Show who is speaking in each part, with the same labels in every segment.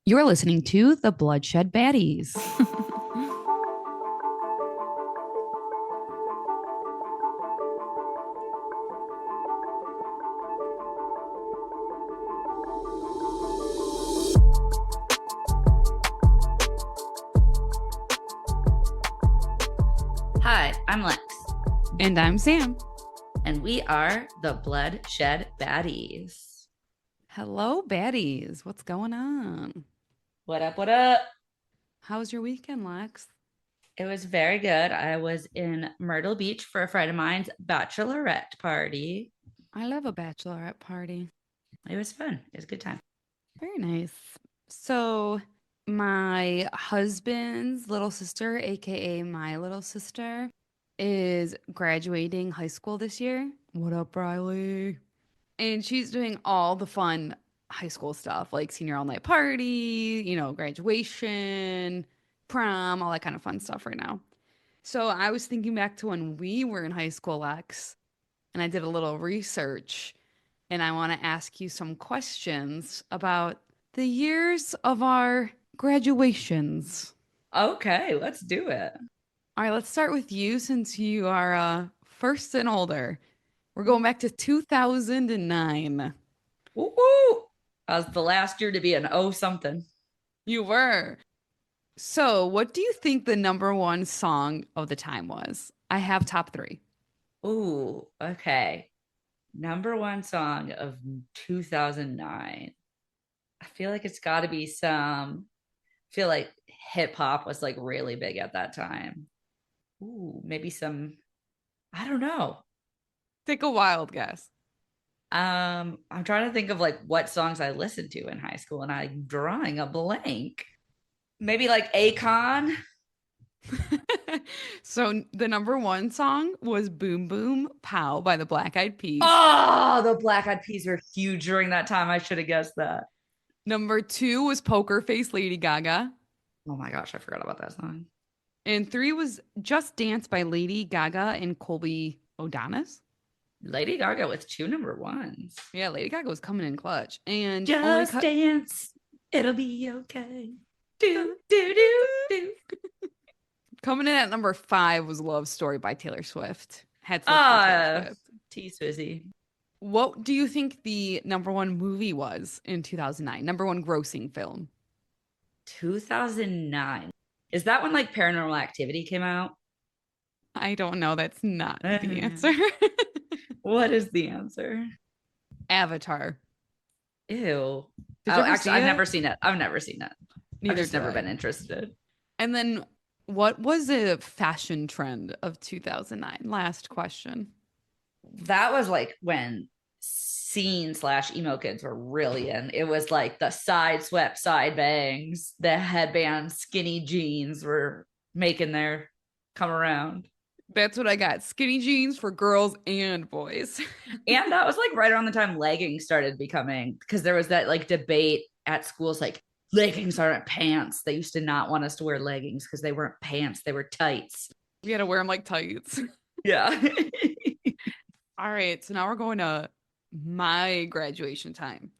Speaker 1: You're listening to the Bloodshed Baddies.
Speaker 2: Hi, I'm Lex,
Speaker 1: And I'm Sam.
Speaker 2: and we are the Bloodshed Baddies.
Speaker 1: Hello, baddies. What's going on?
Speaker 2: What up, what up?
Speaker 1: How was your weekend, Lex?
Speaker 2: It was very good. I was in Myrtle Beach for a friend of mine's bachelorette party.
Speaker 1: I love a bachelorette party.
Speaker 2: It was fun. It was a good time.
Speaker 1: Very nice. So, my husband's little sister, aka my little sister, is graduating high school this year. What up, Riley? And she's doing all the fun high school stuff, like senior all night party, graduation, prom, all that kind of fun stuff right now. So I was thinking back to when we were in high school, Lex, and I did a little research, and I want to ask you some questions about the years of our graduations.
Speaker 2: Okay, let's do it.
Speaker 1: All right, let's start with you since you are first and older. We're going back to 2009.
Speaker 2: Woo woo! I was the last year to be an O something.
Speaker 1: You were. So, what do you think the number one song of the time was? I have top three.
Speaker 2: Ooh, okay. Number one song of 2009. I feel like it's got to be I feel like hip hop was like really big at that time. Ooh, maybe some, I don't know.
Speaker 1: Take a wild guess.
Speaker 2: I'm trying to think of like what songs I listened to in high school and I'm drawing a blank. Maybe like Akon.
Speaker 1: So, the number one song was Boom Boom Pow by the Black Eyed Peas.
Speaker 2: Oh, the Black Eyed Peas were huge during that time. I should have guessed that.
Speaker 1: Number two was Poker Face Lady Gaga.
Speaker 2: Oh my gosh, I forgot about that song.
Speaker 1: And three was Just Dance by Lady Gaga and Colby O'Donis.
Speaker 2: Lady Gaga with two number ones.
Speaker 1: Yeah, Lady Gaga was coming in clutch. And
Speaker 2: Just dance, it'll be okay. Do, do, do, do.
Speaker 1: coming in at number five was Love Story by Taylor Swift. Had to look for Taylor
Speaker 2: Ah,
Speaker 1: Swift.
Speaker 2: T Swizzy.
Speaker 1: What do you think the number one movie was in 2009? Number one grossing film?
Speaker 2: 2009. Is that when like Paranormal Activity came out?
Speaker 1: I don't know. That's not the answer.
Speaker 2: What is the answer?
Speaker 1: Avatar.
Speaker 2: Ew.
Speaker 1: Did
Speaker 2: Oh,
Speaker 1: you ever
Speaker 2: actually,
Speaker 1: see
Speaker 2: I've
Speaker 1: it?
Speaker 2: never seen it. I've never seen it. I've
Speaker 1: Neither
Speaker 2: just
Speaker 1: did
Speaker 2: never
Speaker 1: I.
Speaker 2: been interested.
Speaker 1: And then what was a fashion trend of 2009? Last question.
Speaker 2: That was like when scene slash emo kids were really in. It was like the side swept side bangs, the headband, skinny jeans were making their come around.
Speaker 1: That's what I got. Skinny jeans for girls and boys.
Speaker 2: And that was like right around the time leggings started becoming, because there was that like debate at schools like leggings aren't pants. They used to not want us to wear leggings because they weren't pants, they were tights.
Speaker 1: We had to wear them like tights.
Speaker 2: Yeah.
Speaker 1: All right. So now we're going to my graduation time.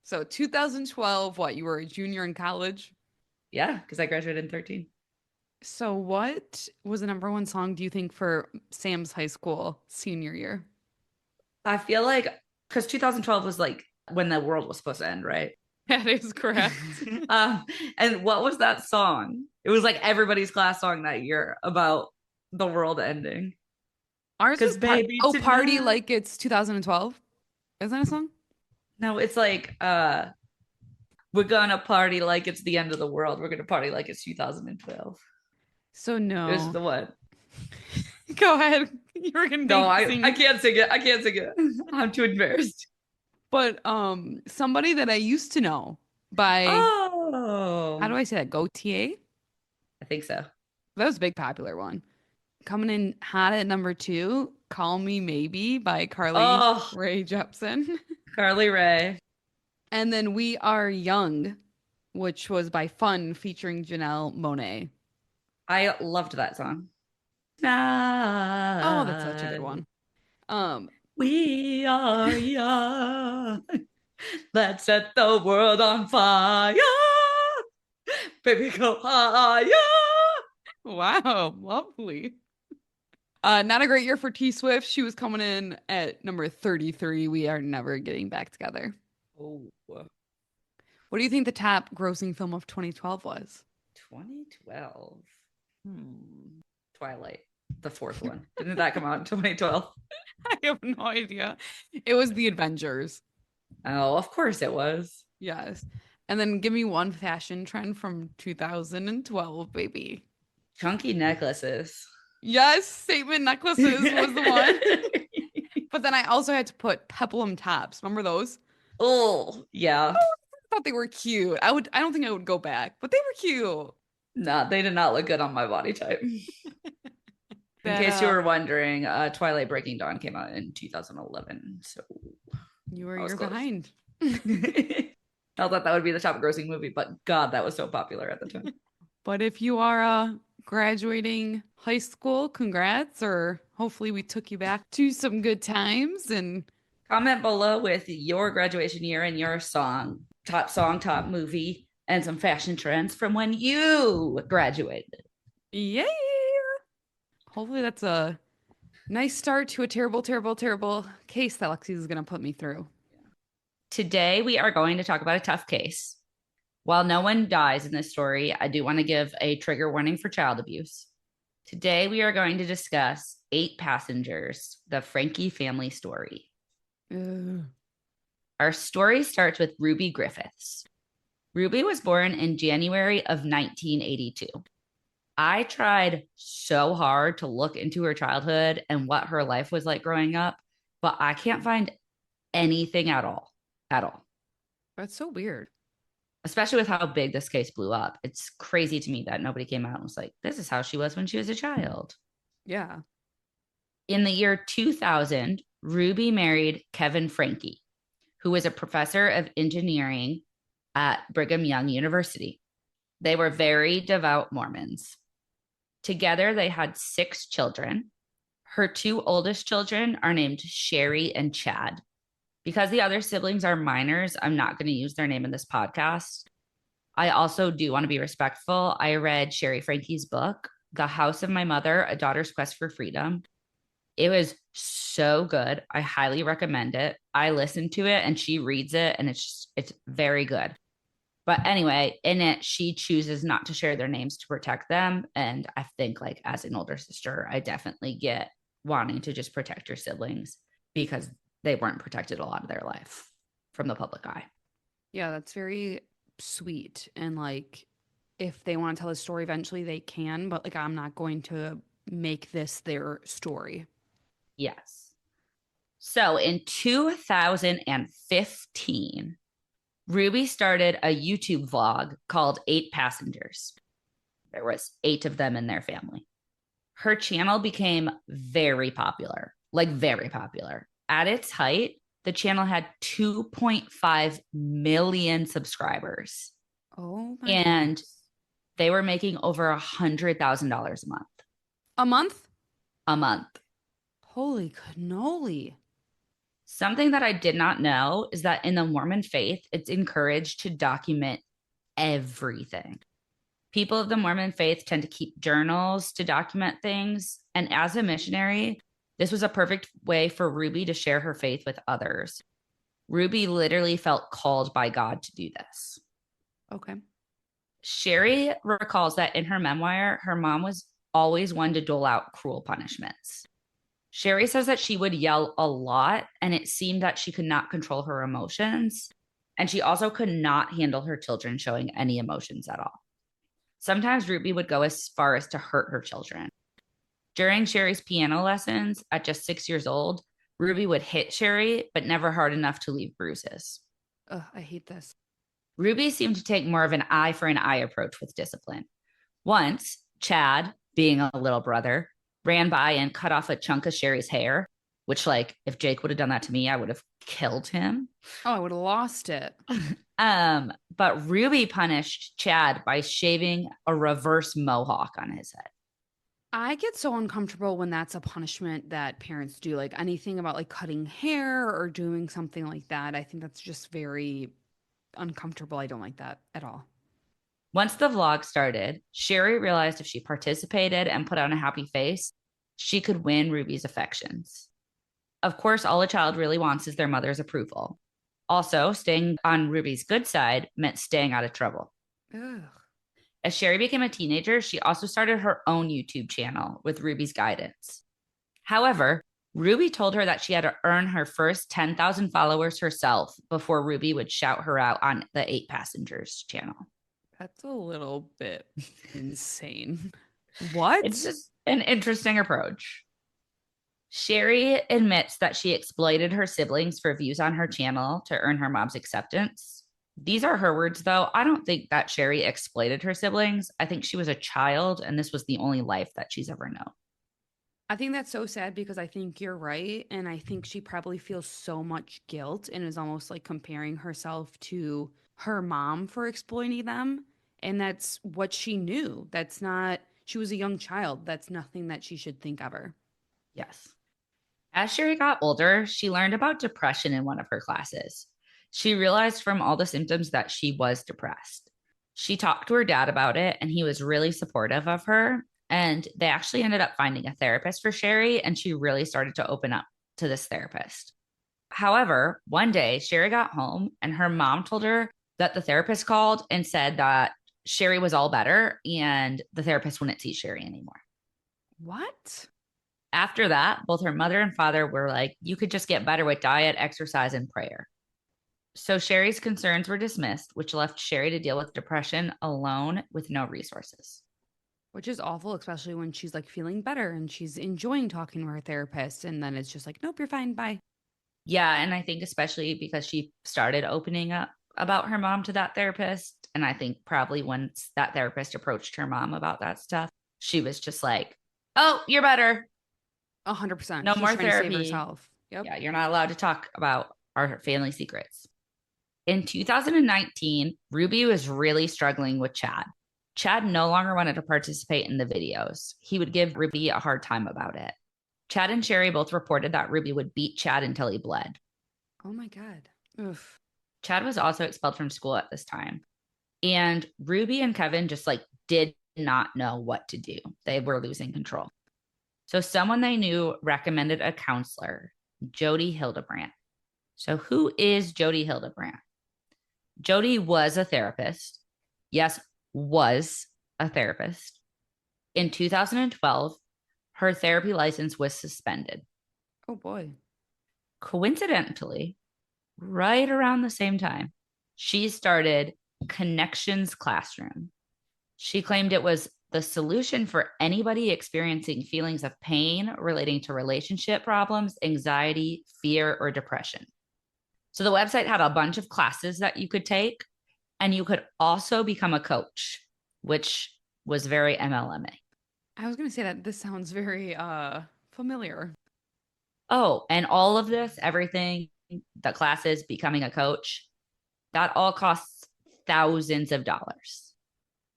Speaker 1: So 2012, what? You were a junior in college?
Speaker 2: Yeah, because I graduated in 13.
Speaker 1: So what was the number one song, do you think, for Sam's high school senior year?
Speaker 2: I feel like because 2012 was like when the world was supposed to end, right?
Speaker 1: That is correct.
Speaker 2: um, and what was that song? It was like everybody's class song that year about the world ending.
Speaker 1: Ours was
Speaker 2: Baby,
Speaker 1: Party
Speaker 2: tonight.
Speaker 1: Like It's 2012. Isn't that a song?
Speaker 2: No, it's like we're gonna party like it's the end of the world. We're gonna party like it's 2012.
Speaker 1: So
Speaker 2: It was
Speaker 1: no.
Speaker 2: the what?
Speaker 1: Go ahead. You're gonna
Speaker 2: No,
Speaker 1: sing.
Speaker 2: I can't sing it. I can't sing it. I'm too embarrassed.
Speaker 1: But somebody that I used to know by how do
Speaker 2: Oh,
Speaker 1: I say that? Gautier?
Speaker 2: I think so.
Speaker 1: That was a big popular one. Coming in hot at number two, Call Me Maybe by Carly
Speaker 2: Oh,
Speaker 1: Rae Jepsen.
Speaker 2: Carly Rae.
Speaker 1: And then We Are Young, which was by Fun featuring Janelle Monáe.
Speaker 2: I loved that song.
Speaker 1: Oh, that's such a good one.
Speaker 2: We are young. Let's set the world on fire. Baby go, ah, yeah.
Speaker 1: Wow, lovely. Not a great year for T Swift. She was coming in at number 33. We are never getting back together.
Speaker 2: Oh,
Speaker 1: What do you think the top grossing film of 2012 was?
Speaker 2: 2012. Twilight, the fourth one. Didn't that come out in 2012?
Speaker 1: I have no idea. It was The Avengers.
Speaker 2: Oh, of course it was.
Speaker 1: Yes. And then give me one fashion trend from 2012, baby.
Speaker 2: Chunky necklaces.
Speaker 1: Yes, statement necklaces was the one. But then I also had to put peplum tops. Remember those?
Speaker 2: Oh, yeah.
Speaker 1: I thought they were cute. I don't think I would go back, but they were cute.
Speaker 2: Nah, they did not look good on my body type. In
Speaker 1: That
Speaker 2: case you were wondering, Twilight Breaking Dawn came out in 2011. So
Speaker 1: you were a
Speaker 2: I was
Speaker 1: year
Speaker 2: close.
Speaker 1: behind.
Speaker 2: I thought that would be the top grossing movie, but God, that was so popular at the time.
Speaker 1: But if you are graduating high school, congrats, or hopefully we took you back to some good times and
Speaker 2: Comment below with your graduation year and your song, top movie, and some fashion trends from when you graduated.
Speaker 1: yay! Hopefully that's a nice start to a terrible, terrible, terrible case that Lexi is going to put me through.
Speaker 2: Today, we are going to talk about a tough case. While no one dies in this story, I do want to give a trigger warning for child abuse. Today, we are going to discuss Eight Passengers, the Franke family story.
Speaker 1: Ugh.
Speaker 2: Our story starts with Ruby Griffiths. Ruby was born in January of 1982. I tried so hard to look into her childhood and what her life was like growing up, but I can't find anything at all. At all.
Speaker 1: That's so weird.
Speaker 2: Especially with how big this case blew up. It's crazy to me that nobody came out and was like, this is how she was when she was a child.
Speaker 1: Yeah.
Speaker 2: In the year 2000, Ruby married Kevin Franke, who was a professor of engineering at Brigham Young University. They were very devout Mormons. Together, they had 6 children. Her 2 oldest children are named Sherry and Chad. Because the other siblings are minors, I'm not going to use their name in this podcast. I also do want to be respectful. I read Sherry Franke's book, The House of My Mother, A Daughter's Quest for Freedom. It was so good. I highly recommend it. I listened to it and she reads it and it's very good. But anyway, in it, she chooses not to share their names to protect them. And I think, like, as an older sister, I definitely get wanting to just protect your siblings because they weren't protected a lot of their life from the public eye.
Speaker 1: Yeah, that's very sweet. And like, if they want to tell a story eventually, they can, but like, I'm not going to make this their story.
Speaker 2: Yes. So in 2015, Ruby started a YouTube vlog called Eight Passengers. There was 8 of them in their family. Her channel became very popular, like very popular. At its height, the channel had 2.5 million subscribers
Speaker 1: Oh my
Speaker 2: and
Speaker 1: goodness.
Speaker 2: they were making over $100,000 a month.
Speaker 1: A month?
Speaker 2: A month.
Speaker 1: Holy cannoli.
Speaker 2: Something that I did not know is that in the Mormon faith, it's encouraged to document everything. People of the Mormon faith tend to keep journals to document things. And as a missionary, this was a perfect way for Ruby to share her faith with others. Ruby literally felt called by God to do this.
Speaker 1: Okay.
Speaker 2: Sherry recalls that in her memoir, her mom was always one to dole out cruel punishments. Sherry says that she would yell a lot, and it seemed that she could not control her emotions. And she also could not handle her children showing any emotions at all. Sometimes Ruby would go as far as to hurt her children. During Sherry's piano lessons at just 6 years old, Ruby would hit Sherry, but never hard enough to leave bruises.
Speaker 1: Ugh, I hate this.
Speaker 2: Ruby seemed to take more of an eye for an eye approach with discipline. Once, Chad, being a little brother, ran by and cut off a chunk of Sherry's hair, which, like, if Jake would have done that to me, I would have killed him.
Speaker 1: Oh, I would have lost it.
Speaker 2: But Ruby punished Chad by shaving a reverse mohawk on his head.
Speaker 1: I get so uncomfortable when that's a punishment that parents do. Like anything about like cutting hair or doing something like that. I think that's just very uncomfortable. I don't like that at all.
Speaker 2: Once the vlog started, Sherry realized if she participated and put on a happy face, she could win Ruby's affections. Of course, all a child really wants is their mother's approval. Also, staying on Ruby's good side meant staying out of trouble.
Speaker 1: Ugh.
Speaker 2: As Sherry became a teenager, she also started her own YouTube channel with Ruby's guidance. However, Ruby told her that she had to earn her first 10,000 followers herself before Ruby would shout her out on the Eight Passengers channel.
Speaker 1: That's a little bit insane.
Speaker 2: It's
Speaker 1: What?
Speaker 2: just an interesting approach. Sherry admits that she exploited her siblings for views on her channel to earn her mom's acceptance. These are her words, though. I don't think that Sherry exploited her siblings. I think she was a child, and this was the only life that she's ever known.
Speaker 1: I think that's so sad because I think you're right. And I think she probably feels so much guilt and is almost like comparing herself to her mom for exploiting them. And that's what she knew. That's not, she was a young child. That's nothing that she should think ever.
Speaker 2: Yes. As Sherry got older, she learned about depression in one of her classes. She realized from all the symptoms that she was depressed. She talked to her dad about it, and he was really supportive of her. And they actually ended up finding a therapist for Sherry, and she really started to open up to this therapist. However, one day Sherry got home, and her mom told her that the therapist called and said that Sherry was all better, and the therapist wouldn't see Sherry anymore.
Speaker 1: What?
Speaker 2: After that, both her mother and father were like, you could just get better with diet, exercise, and prayer. So Sherry's concerns were dismissed, which left Sherry to deal with depression alone with no resources.
Speaker 1: Which is awful, especially when she's like feeling better and she's enjoying talking to her therapist. And then it's just like, nope, you're fine. Bye.
Speaker 2: Yeah. And I think, especially because she started opening up about her mom to that therapist. And I think probably once that therapist approached her mom about that stuff, she was just like, oh, you're better.
Speaker 1: 100%.
Speaker 2: No
Speaker 1: She was
Speaker 2: more
Speaker 1: trying to save
Speaker 2: therapy.
Speaker 1: herself. Yep.
Speaker 2: Yeah. You're not allowed to talk about our family secrets. In 2019, Ruby was really struggling with Chad. Chad no longer wanted to participate in the videos. He would give Ruby a hard time about it. Chad and Sherry both reported that Ruby would beat Chad until he bled.
Speaker 1: Oh my God. Oof.
Speaker 2: Chad was also expelled from school at this time. And Ruby and Kevin just like did not know what to do. They were losing control. So someone they knew recommended a counselor, Jody Hildebrandt. So who is Jody Hildebrandt? Jody was a therapist. Yes, was a therapist. In 2012, her therapy license was suspended.
Speaker 1: Oh boy.
Speaker 2: Coincidentally, right around the same time, she started Connections Classroom. She claimed it was the solution for anybody experiencing feelings of pain relating to relationship problems, anxiety, fear, or depression. So the website had a bunch of classes that you could take, and you could also become a coach, which was very MLMA.
Speaker 1: I was going to say that this sounds very familiar.
Speaker 2: Oh, and all of this, everything, the classes, becoming a coach, that all costs thousands of dollars.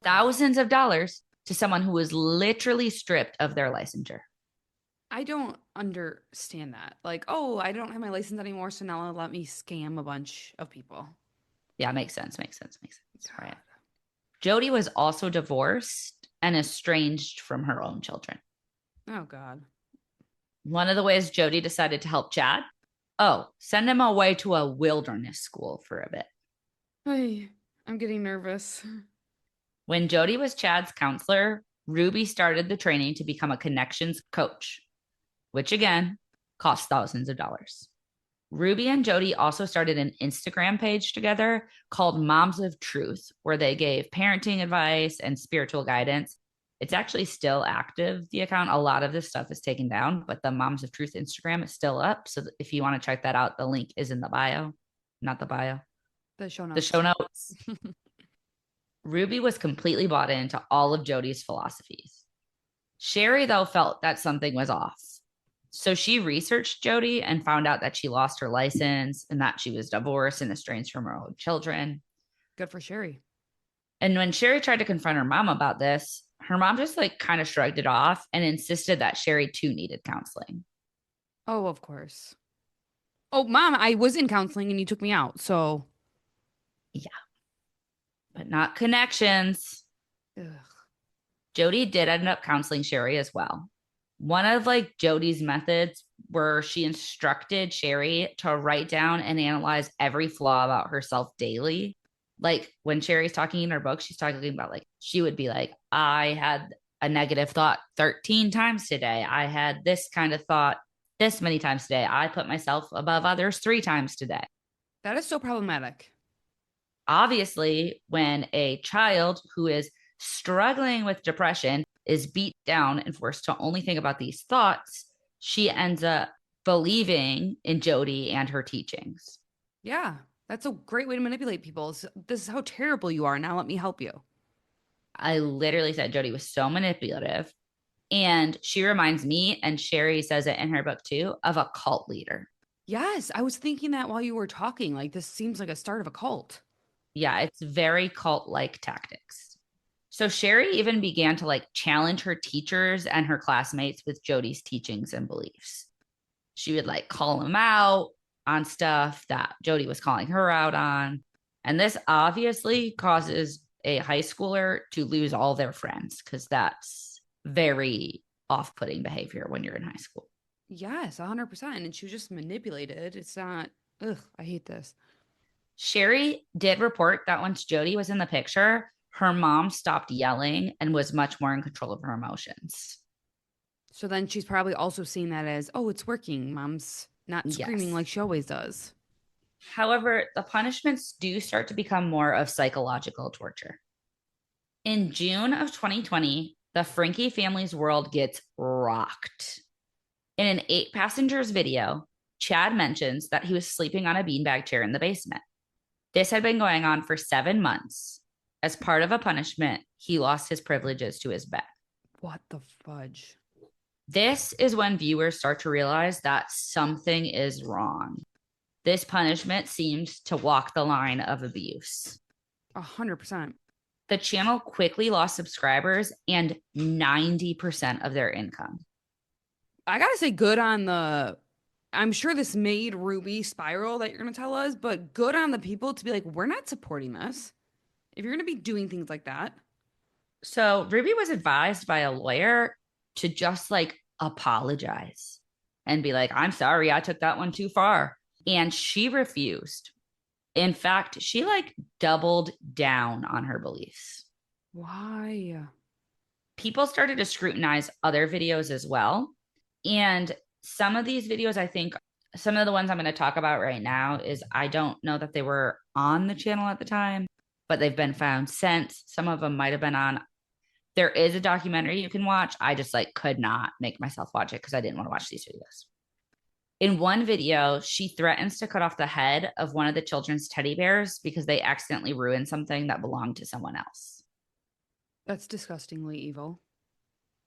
Speaker 2: Thousands of dollars to someone who was literally stripped of their licensure.
Speaker 1: I don't understand that. Like, oh, I don't have my license anymore, so now let me scam a bunch of people.
Speaker 2: Yeah, makes sense, makes sense, makes sense. Right.
Speaker 1: God.
Speaker 2: Jody was also divorced and estranged from her own children.
Speaker 1: Oh God.
Speaker 2: One of the ways Jody decided to help Chad, oh, send him away to a wilderness school for a bit.
Speaker 1: Hey, I'm getting nervous.
Speaker 2: When Jody was Chad's counselor, Ruby started the training to become a connections coach, which again cost thousands of dollars. Ruby and Jody also started an Instagram page together called Moms of Truth, where they gave parenting advice and spiritual guidance. It's actually still active, the account. A lot of this stuff is taken down, but the Moms of Truth Instagram is still up. So if you want to check that out, the link is in the bio, not the bio,
Speaker 1: The show
Speaker 2: the show
Speaker 1: notes.
Speaker 2: notes. Ruby was completely bought into all of Jody's philosophies. Sherry, though, felt that something was off. So she researched Jody and found out that she lost her license and that she was divorced and estranged from her own children.
Speaker 1: Good for Sherry.
Speaker 2: And when Sherry tried to confront her mom about this, her mom just like kind of shrugged it off and insisted that Sherry too needed counseling.
Speaker 1: Oh, of course. Oh, mom, I was in counseling and you took me out. So,
Speaker 2: Yeah. but not connections.
Speaker 1: Ugh.
Speaker 2: Jody did end up counseling Sherry as well. One of like Jody's methods where she instructed Sherry to write down and analyze every flaw about herself daily. Like when Sherry's talking in her book, she's talking about like she would be like, I had a negative thought 13 times today. I had this kind of thought this many times today. I put myself above others 3 times today.
Speaker 1: That is so problematic.
Speaker 2: Obviously, when a child who is struggling with depression is beat down and forced to only think about these thoughts, she ends up believing in Jody and her teachings.
Speaker 1: Yeah, that's a great way to manipulate people. This is how terrible you are. Now let me help you.
Speaker 2: I literally said Jody was so manipulative. And she reminds me, and Sherry says it in her book too, of a cult leader.
Speaker 1: Yes, I was thinking that while you were talking. Like, this seems like a start of a cult.
Speaker 2: Yeah, it's very cult like tactics. So Sherry even began to like challenge her teachers and her classmates with Jody's teachings and beliefs. She would like call him out on stuff that Jody was calling her out on. And this obviously causes a high schooler to lose all their friends because that's very off putting behavior when you're in high school.
Speaker 1: Yes, 100%. And she was just manipulated. It's not, ugh, I hate this.
Speaker 2: Sherry did report that once Jody was in the picture, her mom stopped yelling and was much more in control of her emotions.
Speaker 1: So then she's probably also seeing that as, oh, it's working. Mom's not screaming
Speaker 2: Yes.
Speaker 1: like she always does.
Speaker 2: However, the punishments do start to become more of psychological torture. In June of 2020, the Franke family's world gets rocked. In an 8 passengers video, Chad mentions that he was sleeping on a beanbag chair in the basement. This had been going on for 7 months. As part of a punishment, he lost his privileges to his bed.
Speaker 1: What the fudge?
Speaker 2: This is when viewers start to realize that something is wrong. This punishment seemed to walk the line of abuse.
Speaker 1: 100%.
Speaker 2: The channel quickly lost subscribers and 90% of their income.
Speaker 1: I gotta say, good on the. I'm sure this made Ruby spiral that you're gonna tell us, but good on the people to be like, we're not supporting this. If you're gonna be doing things like that,
Speaker 2: So Ruby was advised by a lawyer to just like apologize and be like, I'm sorry, I took that one too far. And she refused. In fact, she like doubled down on her beliefs.
Speaker 1: why?
Speaker 2: People started to scrutinize other videos as well. And some of these videos, I think some of the ones I'm going to talk about right now is I don't know that they were on the channel at the time, but they've been found since. Some of them might have been on. There is a documentary you can watch. I just like could not make myself watch it because I didn't want to watch these videos. In one video, she threatens to cut off the head of one of the children's teddy bears because they accidentally ruined something that belonged to someone else.
Speaker 1: That's disgustingly evil.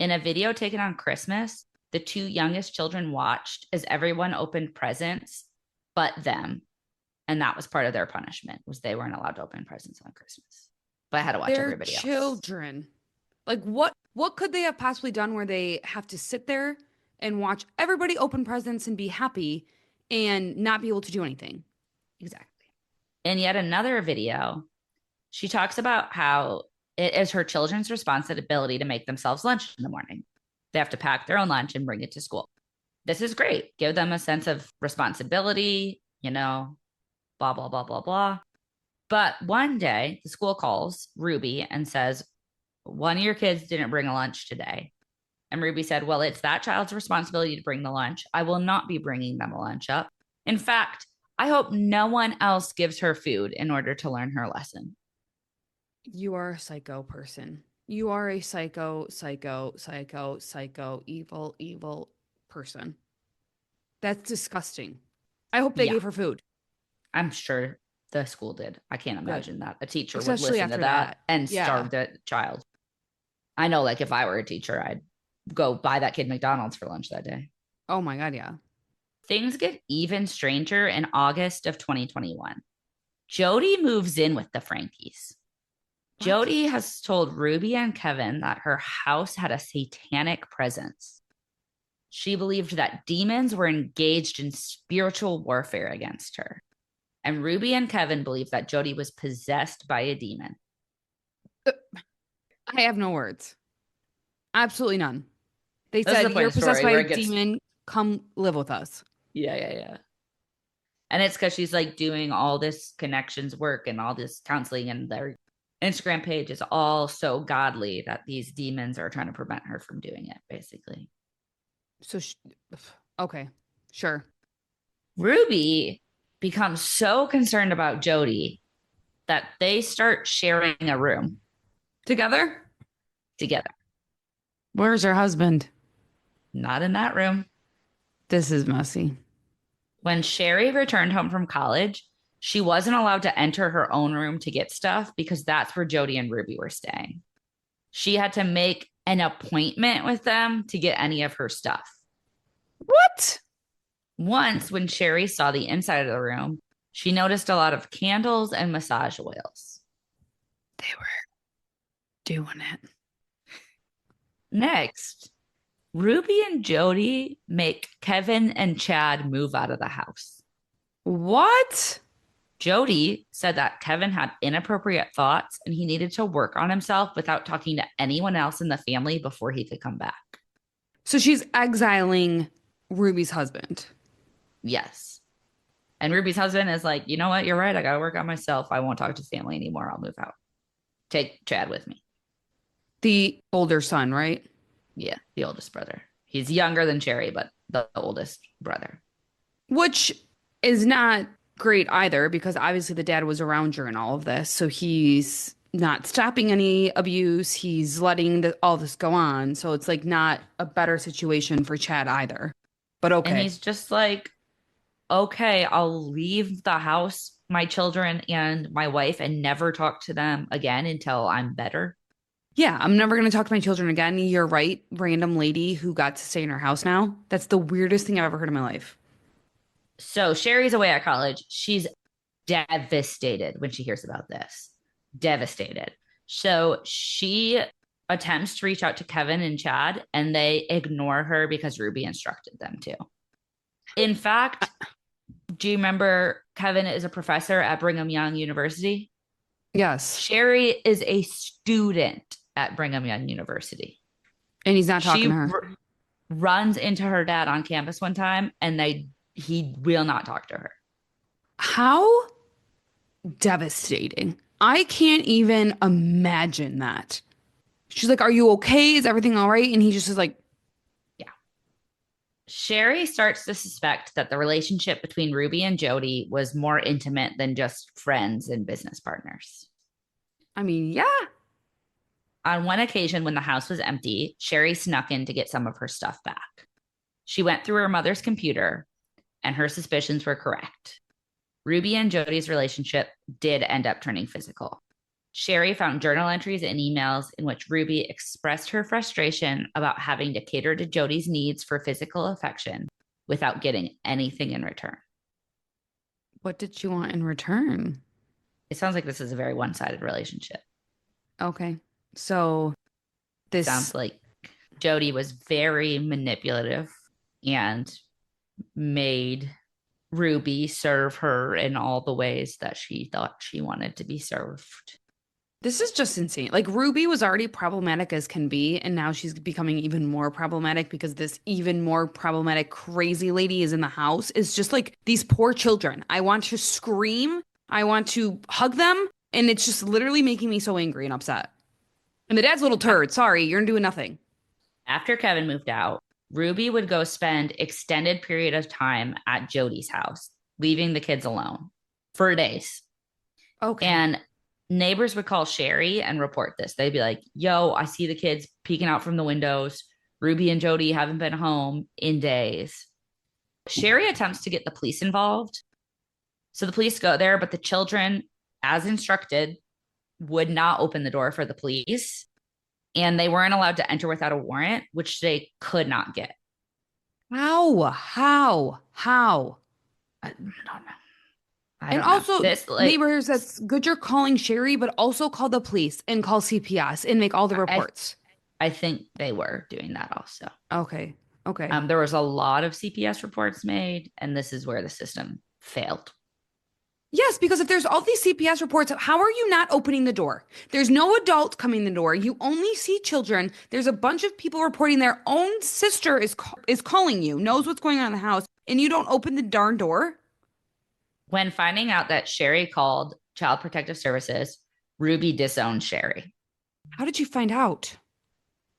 Speaker 2: In a video taken on Christmas, the two youngest children watched as everyone opened presents but them. And that was part of their punishment was they weren't allowed to open presents on Christmas. But I had to watch
Speaker 1: They're
Speaker 2: everybody else.
Speaker 1: children. Like what could they have possibly done where they have to sit there and watch everybody open presents and be happy and not be able to do anything?
Speaker 2: Exactly. In yet another video, she talks about how it is her children's responsibility to make themselves lunch in the morning. They have to pack their own lunch and bring it to school. This is great. Give them a sense of responsibility, blah, blah, blah, blah, blah. But one day, the school calls Ruby and says, one of your kids didn't bring a lunch today. And Ruby said, well, it's that child's responsibility to bring the lunch. I will not be bringing them a lunch up. In fact, I hope no one else gives her food in order to learn her lesson.
Speaker 1: You are a psycho person. You are a psycho, evil, evil person. That's disgusting. I hope they
Speaker 2: Yeah,
Speaker 1: gave her food.
Speaker 2: I'm sure the school did. I can't
Speaker 1: Good.
Speaker 2: imagine that a teacher would
Speaker 1: Especially
Speaker 2: listen to
Speaker 1: after
Speaker 2: that
Speaker 1: that.
Speaker 2: and
Speaker 1: Yeah.
Speaker 2: starve the child. I know, like, if I were a teacher, I'd go buy that kid McDonald's for lunch that day.
Speaker 1: Oh my God, yeah.
Speaker 2: Things get even stranger in August of 2021. Jody moves in with the Frankies.
Speaker 1: What?
Speaker 2: Jody has told Ruby and Kevin that her house had a satanic presence. She believed that demons were engaged in spiritual warfare against her. And Ruby and Kevin believed that Jody was possessed by a demon.
Speaker 1: I have no words. Absolutely none. They
Speaker 2: This is
Speaker 1: said,
Speaker 2: the point
Speaker 1: "You're
Speaker 2: of the
Speaker 1: possessed
Speaker 2: story
Speaker 1: by
Speaker 2: where
Speaker 1: a
Speaker 2: it gets,
Speaker 1: demon. Come live with us."
Speaker 2: yeah, yeah, yeah. And it's because she's like doing all this connections work and all this counseling, and their Instagram page is all so godly that these demons are trying to prevent her from doing it, basically.
Speaker 1: So, okay, sure.
Speaker 2: Ruby becomes so concerned about Jody that they start sharing a room
Speaker 1: Together?
Speaker 2: together.
Speaker 1: Where's her husband?
Speaker 2: Not in that room.
Speaker 1: This is messy.
Speaker 2: When Sherry returned home from college, she wasn't allowed to enter her own room to get stuff because that's where Jody and Ruby were staying. She had to make an appointment with them to get any of her stuff.
Speaker 1: What?
Speaker 2: Once, when Sherry saw the inside of the room, she noticed a lot of candles and massage oils.
Speaker 1: They were doing it.
Speaker 2: Next, Ruby and Jody make Kevin and Chad move out of the house.
Speaker 1: What?
Speaker 2: Jody said that Kevin had inappropriate thoughts and he needed to work on himself without talking to anyone else in the family before he could come back.
Speaker 1: So she's exiling Ruby's husband,
Speaker 2: Yes. And Ruby's husband is like, you know what? You're right. I got to work on myself. I won't talk to family anymore. I'll move out. Take Chad with me.
Speaker 1: the older son, right?
Speaker 2: Yeah, the oldest brother. He's younger than Cherry, but the oldest brother.
Speaker 1: Which is not great either because obviously the dad was around during all of this. So he's not stopping any abuse. He's letting all this go on. So it's like not a better situation for Chad either. But
Speaker 2: And
Speaker 1: okay.
Speaker 2: he's just like, okay, I'll leave the house, my children and my wife, and never talk to them again until I'm better.
Speaker 1: Yeah, I'm never going to talk to my children again. You're right. Random lady who got to stay in her house now. That's the weirdest thing I've ever heard in my life.
Speaker 2: So Sherry's away at college. She's devastated when she hears about this. Devastated. So she attempts to reach out to Kevin and Chad, and they ignore her because Ruby instructed them to. In fact, do you remember Kevin is a professor at Brigham Young University?
Speaker 1: Yes.
Speaker 2: Sherry is a student at Brigham Young University.
Speaker 1: And he's not talking to
Speaker 2: She
Speaker 1: her.
Speaker 2: runs into her dad on campus one time, and he will not talk to her.
Speaker 1: How devastating. I can't even imagine that. She's like, "Are you okay? Is everything all right?" And he just is like,
Speaker 2: Yeah. Sherry starts to suspect that the relationship between Ruby and Jody was more intimate than just friends and business partners.
Speaker 1: I mean, yeah.
Speaker 2: On one occasion, when the house was empty, Sherry snuck in to get some of her stuff back. She went through her mother's computer, and her suspicions were correct. Ruby and Jody's relationship did end up turning physical. Sherry found journal entries and emails in which Ruby expressed her frustration about having to cater to Jody's needs for physical affection without getting anything in return.
Speaker 1: What did you want in return?
Speaker 2: It sounds like this is a very one sided relationship.
Speaker 1: Okay. So
Speaker 2: Sounds
Speaker 1: this,
Speaker 2: like Jody was very manipulative and made Ruby serve her in all the ways that she thought she wanted to be served.
Speaker 1: this is just insane. Like Ruby was already problematic as can be, and now she's becoming even more problematic because this even more problematic crazy lady is in the house. It's just like these poor children. I want to scream. I want to hug them, and it's just literally making me so angry and upset. And the dad's a little turd. Sorry, you're doing nothing.
Speaker 2: After Kevin moved out, Ruby would go spend extended period of time at Jody's house, leaving the kids alone for days.
Speaker 1: Okay.
Speaker 2: And neighbors would call Sherry and report this. They'd be like, yo, I see the kids peeking out from the windows. Ruby and Jody haven't been home in days. Sherry attempts to get the police involved. So the police go there, but the children, as instructed, would not open the door for the police. And they weren't allowed to enter without a warrant, which they could not get.
Speaker 1: How? How? How?
Speaker 2: I don't know. I
Speaker 1: And
Speaker 2: don't know.
Speaker 1: also,
Speaker 2: This, like,
Speaker 1: neighbors, that's good you're calling Sherry, but also call the police and call CPS and make all the
Speaker 2: I,
Speaker 1: reports.
Speaker 2: I think they were doing that also.
Speaker 1: Okay. Okay.
Speaker 2: There was a lot of CPS reports made, and this is where the system failed.
Speaker 1: Yes, because if there's all these CPS reports, how are you not opening the door? There's no adult coming in the door. You only see children. There's a bunch of people reporting their own sister is calling you, knows what's going on in the house, and you don't open the darn door.
Speaker 2: When finding out that Sherry called Child Protective Services, Ruby disowned Sherry.
Speaker 1: How did you find out?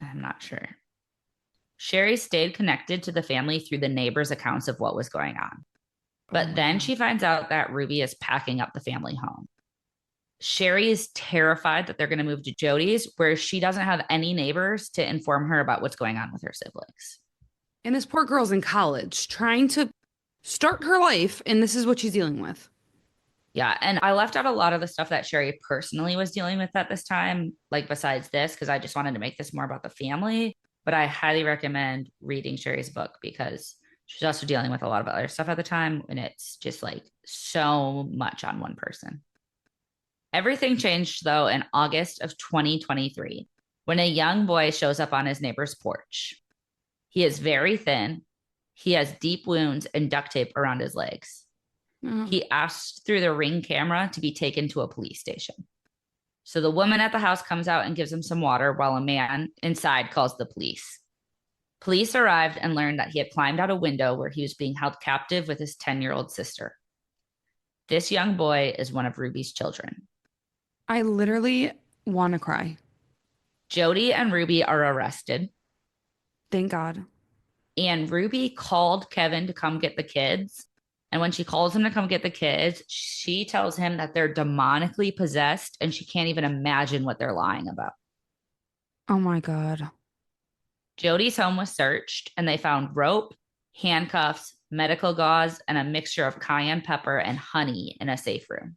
Speaker 2: I'm not sure. Sherry stayed connected to the family through the neighbors' accounts of what was going on.
Speaker 1: Oh
Speaker 2: But
Speaker 1: my
Speaker 2: then
Speaker 1: God.
Speaker 2: she finds out that Ruby is packing up the family home. Sherry is terrified that they're going to move to Jody's, where she doesn't have any neighbors to inform her about what's going on with her siblings.
Speaker 1: And this poor girl's in college trying to start her life, and this is what she's dealing with.
Speaker 2: Yeah. And I left out a lot of the stuff that Sherry personally was dealing with at this time, like besides this, because I just wanted to make this more about the family. But I highly recommend reading Sherry's book because she's also dealing with a lot of other stuff at the time. And it's just like so much on one person. Everything changed, though, in August of 2023 when a young boy shows up on his neighbor's porch. He is very thin. He has deep wounds and duct tape around his legs.
Speaker 1: Oh,
Speaker 2: He asked through the ring camera to be taken to a police station. So the woman at the house comes out and gives him some water while a man inside calls the police. Police arrived and learned that he had climbed out a window where he was being held captive with his 10-year-old sister. This young boy is one of Ruby's children.
Speaker 1: I literally want to cry.
Speaker 2: Jody and Ruby are arrested,
Speaker 1: Thank God.
Speaker 2: and Ruby called Kevin to come get the kids. And when she calls him to come get the kids, she tells him that they're demonically possessed and she can't even imagine what they're lying about.
Speaker 1: Oh my God.
Speaker 2: Jody's home was searched and they found rope, handcuffs, medical gauze, and a mixture of cayenne pepper and honey in a safe room.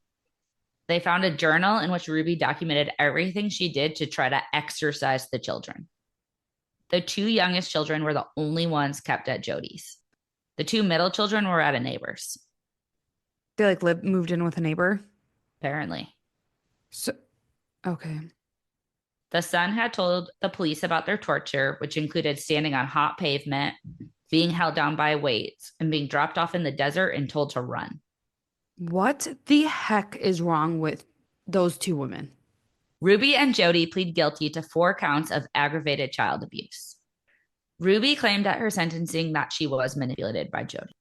Speaker 2: They found a journal in which Ruby documented everything she did to try to exorcise the children. The two youngest children were the only ones kept at Jody's. The two middle children were at a neighbor's,
Speaker 1: They like moved in with a neighbor.
Speaker 2: apparently.
Speaker 1: So, okay.
Speaker 2: The son had told the police about their torture, which included standing on hot pavement, being held down by weights, and being dropped off in the desert and told to run.
Speaker 1: What the heck is wrong with those two women?
Speaker 2: Ruby and Jody plead guilty to 4 counts of aggravated child abuse. Ruby claimed at her sentencing that she was manipulated by Jody.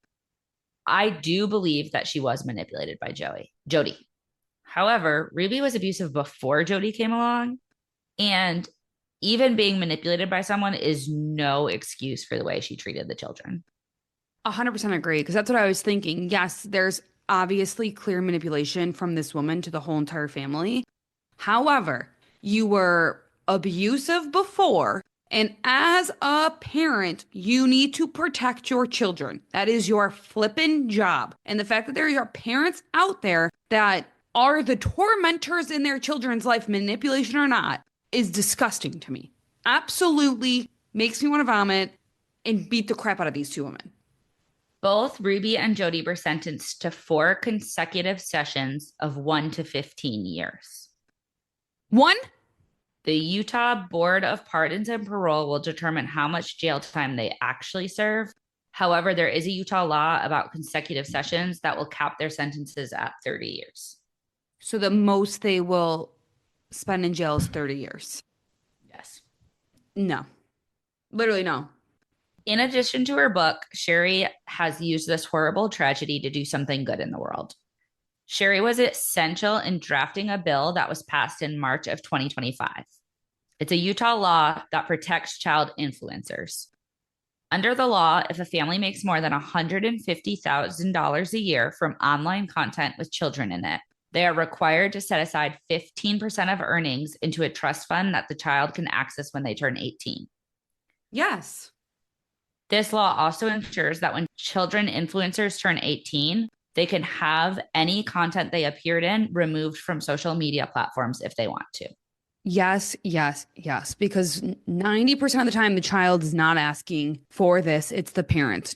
Speaker 2: I do believe that she was manipulated by Jody. However, Ruby was abusive before Jody came along, and even being manipulated by someone is no excuse for the way she treated the children.
Speaker 1: 100% agree, because that's what I was thinking. Yes, there's obviously clear manipulation from this woman to the whole entire family. However, you were abusive before, and as a parent, you need to protect your children. That is your flippin' job. And the fact that there are parents out there that are the tormentors in their children's life, manipulation or not, is disgusting to me. Absolutely makes me want to vomit and beat the crap out of these two women.
Speaker 2: Both Ruby and Jody were sentenced to 4 consecutive sessions of 1 to 15 years.
Speaker 1: One,
Speaker 2: The Utah Board of Pardons and Parole will determine how much jail time they actually serve. However, there is a Utah law about consecutive sessions that will cap their sentences at 30 years.
Speaker 1: so the most they will spend in jail is 30 years.
Speaker 2: Yes.
Speaker 1: No, literally no.
Speaker 2: In addition to her book, Sherry has used this horrible tragedy to do something good in the world. Sherry was essential in drafting a bill that was passed in March of 2025. It's a Utah law that protects child influencers. Under the law, if a family makes more than $150,000 a year from online content with children in it, they are required to set aside 15% of earnings into a trust fund that the child can access when they turn 18.
Speaker 1: Yes.
Speaker 2: This law also ensures that when children influencers turn 18, they can have any content they appeared in removed from social media platforms if they want to.
Speaker 1: Yes, yes, yes. Because 90% of the time, the child is not asking for this, it's the parent.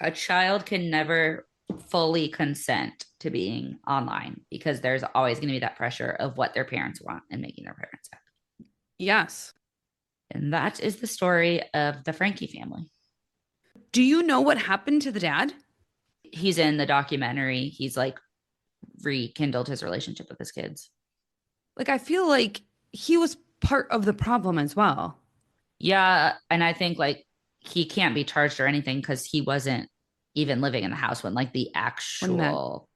Speaker 2: A child can never fully consent to being online because there's always going to be that pressure of what their parents want and making their parents happy.
Speaker 1: Yes.
Speaker 2: And that is the story of the Franke family.
Speaker 1: Do you know what happened to the dad?
Speaker 2: He's in the documentary. He's like rekindled his relationship with his kids.
Speaker 1: Like, I feel like he was part of the problem as well.
Speaker 2: Yeah, and I think like he can't be charged or anything because he wasn't even living in the house when like the
Speaker 1: When that
Speaker 2: actual,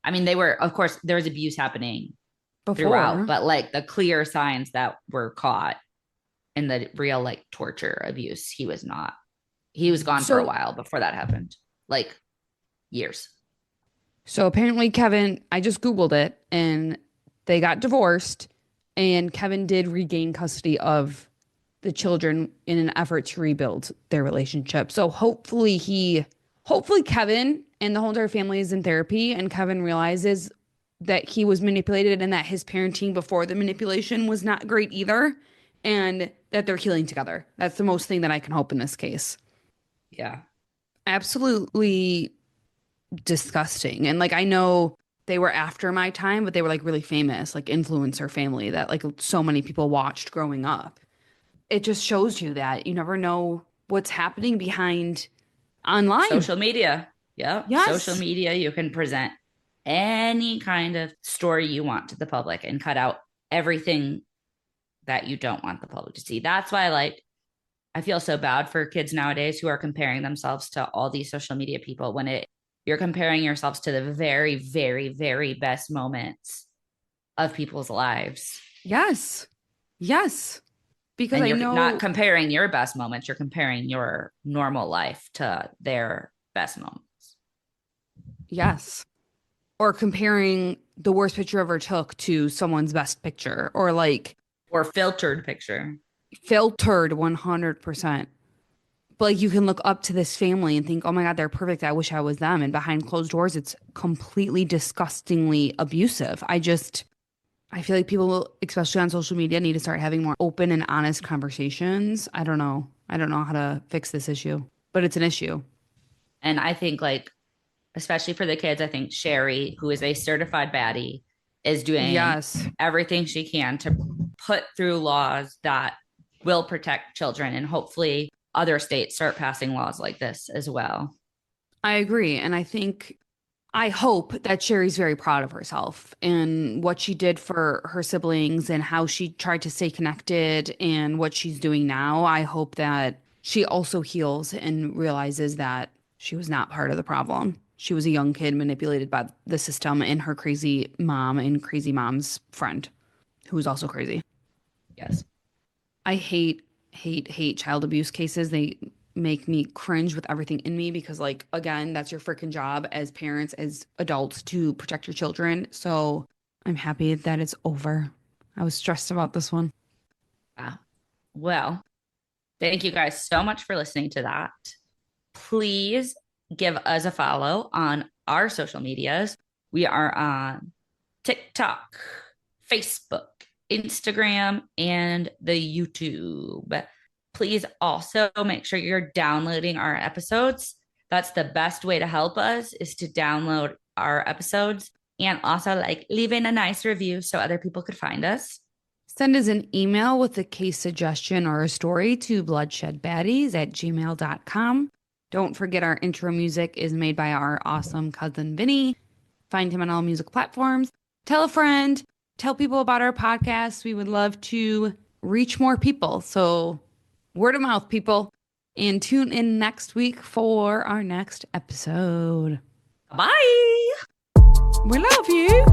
Speaker 2: I mean, they were, of course, there was abuse happening throughout,
Speaker 1: before.
Speaker 2: but like the clear signs that were caught in the real like torture abuse, he was not. He was gone for a
Speaker 1: So
Speaker 2: while before that happened, like years.
Speaker 1: So apparently, Kevin, I just Googled it and they got divorced, and Kevin did regain custody of the children in an effort to rebuild their relationship. So hopefully, Kevin and the whole entire family is in therapy, and Kevin realizes that he was manipulated and that his parenting before the manipulation was not great either, and that they're healing together. That's the most thing that I can hope in this case.
Speaker 2: Yeah.
Speaker 1: Absolutely disgusting. And like I know they were after my time, but they were like really famous, like influencer family that like so many people watched growing up. It just shows you that you never know what's happening behind online.
Speaker 2: Social media. Yep. Social
Speaker 1: Yes.
Speaker 2: media, you can present any kind of story you want to the public and cut out everything that you don't want the public to see. That's why, like, I feel so bad for kids nowadays who are comparing themselves to all these social media people when you're comparing yourselves to the very, very, very best moments of people's lives.
Speaker 1: Yes. Yes. Because
Speaker 2: And
Speaker 1: I
Speaker 2: you're not
Speaker 1: know,
Speaker 2: comparing your best moments, you're comparing your normal life to their best moments
Speaker 1: yes. Or comparing the worst picture ever took to someone's best picture or like
Speaker 2: or filtered picture.
Speaker 1: filtered 100%. But like you can look up to this family and think, oh my God, they're perfect. I wish I was them. And behind closed doors, it's completely disgustingly abusive. I feel like people, especially on social media, need to start having more open and honest conversations. I don't know. I don't know how to fix this issue, but it's an issue.
Speaker 2: And I think, like, especially for the kids, I think Sherry, who is a certified baddie, is doing
Speaker 1: Yes,
Speaker 2: everything she can to put through laws that will protect children. And hopefully, other states start passing laws like this as well.
Speaker 1: I agree. And I hope that Sherry's very proud of herself and what she did for her siblings and how she tried to stay connected and what she's doing now. I hope that she also heals and realizes that she was not part of the problem. She was a young kid manipulated by the system and her crazy mom and crazy mom's friend, who was also crazy.
Speaker 2: Yes.
Speaker 1: I hate child abuse cases. They make me cringe with everything in me because, like, again, that's your freaking job as parents, as adults to protect your children. So I'm happy that it's over. I was stressed about this one.
Speaker 2: Wow. Well, thank you guys so much for listening to that. Please give us a follow on our social medias. We are on TikTok, Facebook, Instagram, and the YouTube. Please also make sure you're downloading our episodes. That's the best way to help us is to download our episodes and also like leaving a nice review so other people could find us.
Speaker 1: Send us an email with a case suggestion or a story to bloodshedbaddies@gmail.com. Don't forget our intro music is made by our awesome cousin Vinny. Find him on all music platforms. Tell a friend, tell people about our podcast. We would love to reach more people. So, word of mouth, people. And tune in next week for our next episode.
Speaker 2: Bye.
Speaker 1: We love you.